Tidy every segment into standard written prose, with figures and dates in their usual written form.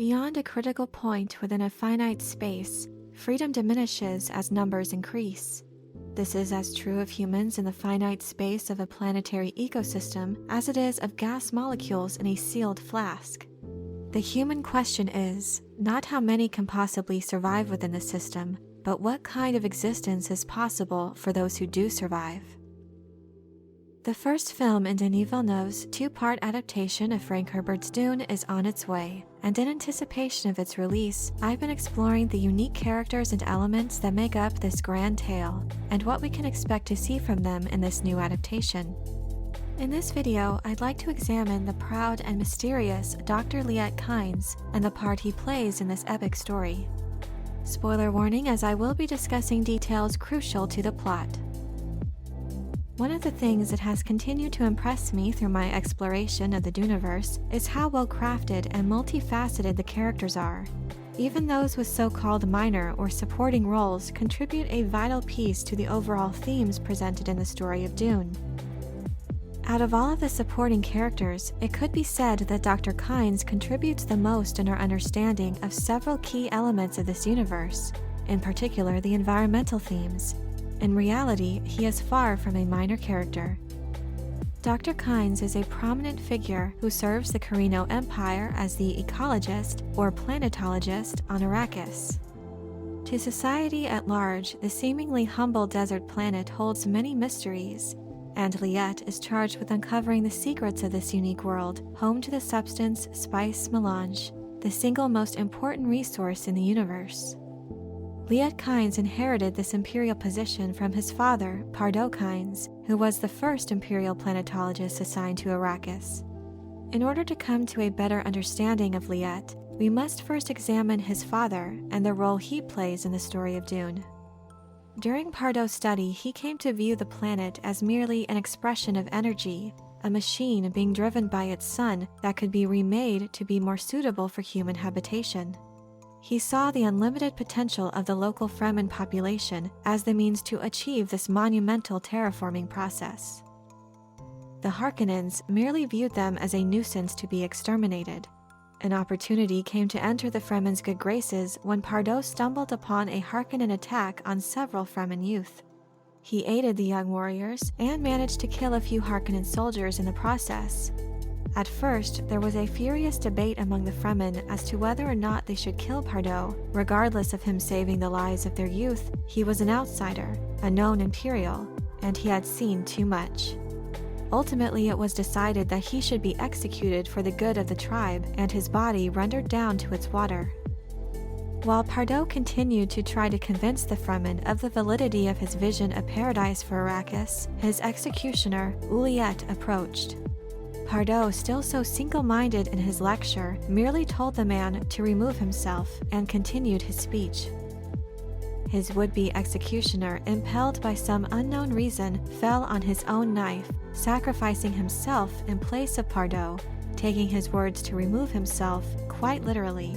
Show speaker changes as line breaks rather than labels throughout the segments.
Beyond a critical point within a finite space, freedom diminishes as numbers increase. This is as true of humans in the finite space of a planetary ecosystem as it is of gas molecules in a sealed flask. The human question is not how many can possibly survive within the system, but what kind of existence is possible for those who do survive. The first film in Deni Villneuve's two-part adaptation of Frank Herbert's Dune is on its way, and in anticipation of its release, I've been exploring the unique characters and elements that make up this grand tale, and what we can expect to see from them in this new adaptation. In this video, I'd like to examine the proud and mysterious Dr. Liet Kynes and the part he plays in this epic story. Spoiler warning, as I will be discussing details crucial to the plot. One of the things that has continued to impress me through my exploration of the Duneverse is how well crafted and multifaceted the characters are. Even those with so-called minor or supporting roles contribute a vital piece to the overall themes presented in the story of Dune. Out of all of the supporting characters, it could be said that Dr. Kynes contributes the most in our understanding of several key elements of this universe, in particular the environmental themes. In reality, he is far from a minor character. Dr. Kynes is a prominent figure who serves the Carino Empire as the ecologist or planetologist on Arrakis. To society at large, the seemingly humble desert planet holds many mysteries, and Liet is charged with uncovering the secrets of this unique world, home to the substance spice melange, the single most important resource in the universe. Liet Kynes inherited this imperial position from his father, Pardot Kynes, who was the first imperial planetologist assigned to Arrakis. In order to come to a better understanding of Liet, we must first examine his father and the role he plays in the story of Dune. During Pardot's study, he came to view the planet as merely an expression of energy, a machine being driven by its sun that could be remade to be more suitable for human habitation. He saw the unlimited potential of the local Fremen population as the means to achieve this monumental terraforming process. The Harkonnens merely viewed them as a nuisance to be exterminated. An opportunity came to enter the Fremen's good graces when Pardot stumbled upon a Harkonnen attack on several Fremen youth. He aided the young warriors and managed to kill a few Harkonnen soldiers in the process. At first, there was a furious debate among the Fremen as to whether or not they should kill Pardot. Regardless of him saving the lives of their youth, he was an outsider, a known Imperial, and he had seen too much. Ultimately, it was decided that he should be executed for the good of the tribe and his body rendered down to its water. While Pardot continued to try to convince the Fremen of the validity of his vision of paradise for Arrakis, his executioner, Liet, approached. Pardot, still so single-minded in his lecture, merely told the man to remove himself and continued his speech. His would-be executioner, impelled by some unknown reason, fell on his own knife, sacrificing himself in place of Pardot, taking his words to remove himself quite literally.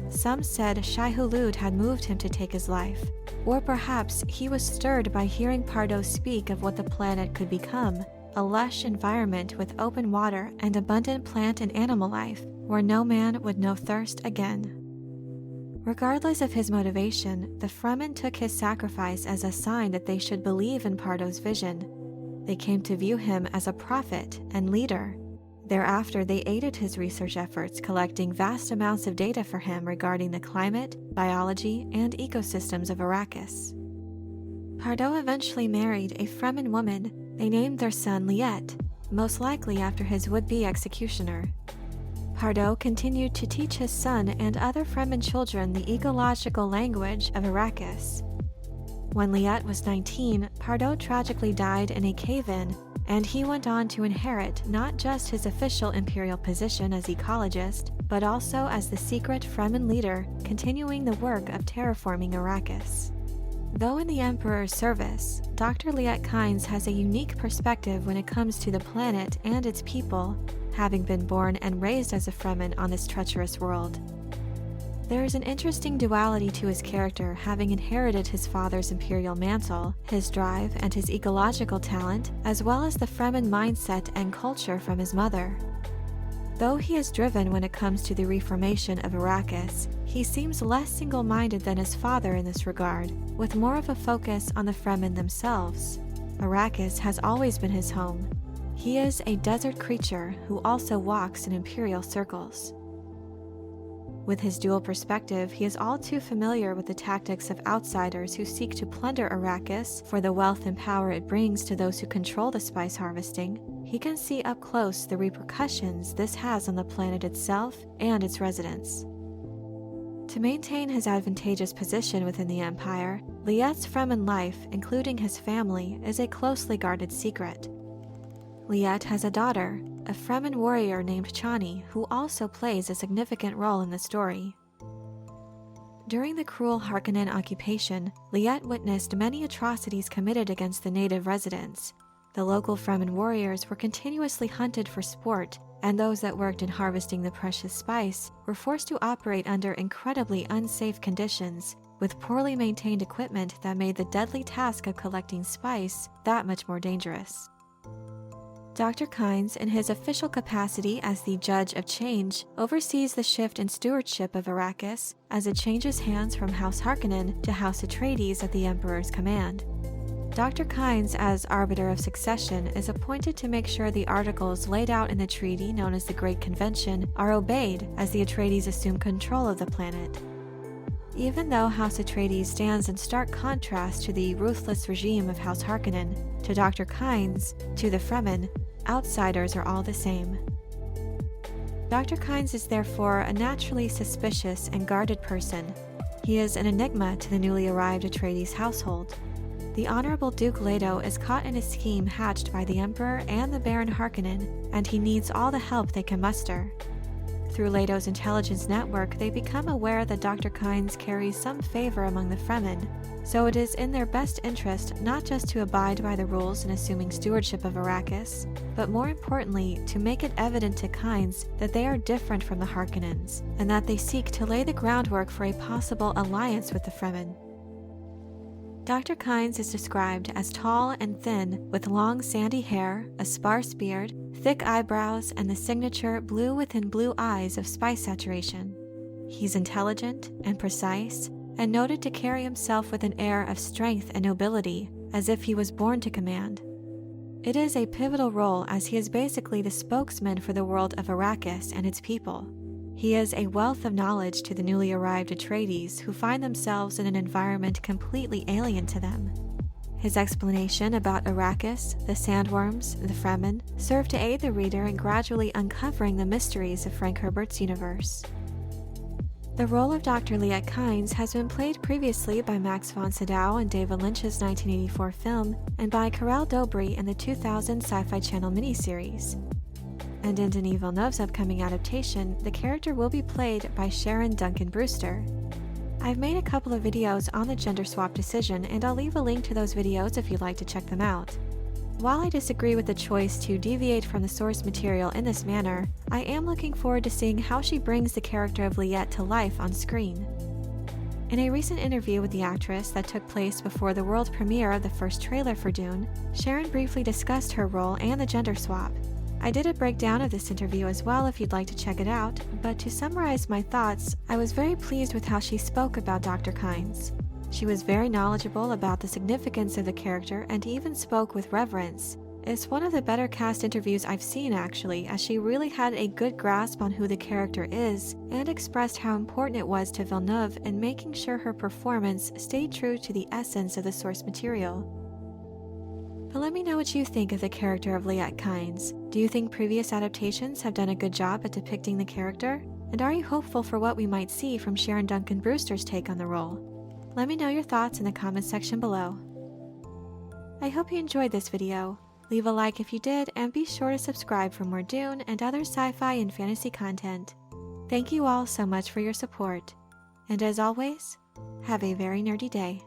Some said Shai-Hulud had moved him to take his life, or perhaps he was stirred by hearing Pardot speak of what the planet could become, a lush environment with open water and abundant plant and animal life, where no man would know thirst again. Regardless of his motivation, the Fremen took his sacrifice as a sign that they should believe in Pardot's vision. They came to view him as a prophet and leader. Thereafter, they aided his research efforts, collecting vast amounts of data for him regarding the climate, biology, and ecosystems of Arrakis. Pardot eventually married a Fremen woman. They named their son Liet, most likely after his would-be executioner. Pardot continued to teach his son and other Fremen children the ecological language of Arrakis. When Liet was 19, Pardot tragically died in a cave-in, and he went on to inherit not just his official imperial position as ecologist, but also as the secret Fremen leader, continuing the work of terraforming Arrakis. Though in the Emperor's service, Dr. Liet Kynes has a unique perspective when it comes to the planet and its people, having been born and raised as a Fremen on this treacherous world. There is an interesting duality to his character, having inherited his father's imperial mantle, his drive, and his ecological talent, as well as the Fremen mindset and culture from his mother. Though he is driven when it comes to the reformation of Arrakis, he seems less single-minded than his father in this regard, with more of a focus on the Fremen themselves. Arrakis has always been his home. He is a desert creature who also walks in imperial circles. With his dual perspective, he is all too familiar with the tactics of outsiders who seek to plunder Arrakis for the wealth and power it brings to those who control the spice harvesting. He can see up close the repercussions this has on the planet itself and its residents. To maintain his advantageous position within the Empire, Liet's Fremen life, including his family, is a closely guarded secret. Liet has a daughter, a Fremen warrior named Chani, who also plays a significant role in the story. During the cruel Harkonnen occupation, Liet witnessed many atrocities committed against the native residents. The local Fremen warriors were continuously hunted for sport, and those that worked in harvesting the precious spice were forced to operate under incredibly unsafe conditions, with poorly maintained equipment that made the deadly task of collecting spice that much more dangerous. Dr. Kynes, in his official capacity as the Judge of Change, oversees the shift in stewardship of Arrakis as it changes hands from House Harkonnen to House Atreides at the Emperor's command. Dr. Kynes, as Arbiter of Succession, is appointed to make sure the articles laid out in the treaty known as the Great Convention are obeyed as the Atreides assume control of the planet. Even though House Atreides stands in stark contrast to the ruthless regime of House Harkonnen, to Dr. Kynes, to the Fremen, outsiders are all the same. Dr. Kynes is therefore a naturally suspicious and guarded person. He is an enigma to the newly arrived Atreides household. The Honorable Duke Leto is caught in a scheme hatched by the Emperor and the Baron Harkonnen, and he needs all the help they can muster. Through Leto's intelligence network, they become aware that Dr. Kynes carries some favor among the Fremen, so it is in their best interest not just to abide by the rules in assuming stewardship of Arrakis, but more importantly, to make it evident to Kynes that they are different from the Harkonnens, and that they seek to lay the groundwork for a possible alliance with the Fremen. Dr. Kynes is described as tall and thin, with long sandy hair, a sparse beard, thick eyebrows, and the signature blue within blue eyes of spice saturation. He's intelligent and precise, and noted to carry himself with an air of strength and nobility, as if he was born to command. It is a pivotal role as he is basically the spokesman for the world of Arrakis and its people. He is a wealth of knowledge to the newly arrived Atreides who find themselves in an environment completely alien to them. His explanation about Arrakis, the sandworms, the Fremen, serve to aid the reader in gradually uncovering the mysteries of Frank Herbert's universe. The role of Dr. Liet Kynes has been played previously by Max von Sydow in David Lynch's 1984 film and by Karel Dobrý in the 2000 Sci-Fi Channel miniseries. And in Deni Villneuve's upcoming adaptation, the character will be played by Sharon Duncan-Brewster. I've made a couple of videos on the gender swap decision, and I'll leave a link to those videos if you'd like to check them out. While I disagree with the choice to deviate from the source material in this manner, I am looking forward to seeing how she brings the character of Liet to life on screen. In a recent interview with the actress that took place before the world premiere of the first trailer for Dune, Sharon briefly discussed her role and the gender swap. I did a breakdown of this interview as well if you'd like to check it out, but to summarize my thoughts, I was very pleased with how she spoke about Dr. Kynes. She was very knowledgeable about the significance of the character and even spoke with reverence. It's one of the better cast interviews I've seen actually, as she really had a good grasp on who the character is and expressed how important it was to Villeneuve in making sure her performance stayed true to the essence of the source material. But let me know what you think of the character of Liet Kynes. Do you think previous adaptations have done a good job at depicting the character? And are you hopeful for what we might see from Sharon Duncan-Brewster's take on the role? Let me know your thoughts in the comments section below. I hope you enjoyed this video. Leave a like if you did, and be sure to subscribe for more Dune and other sci-fi and fantasy content. Thank you all so much for your support. And as always, have a very nerdy day.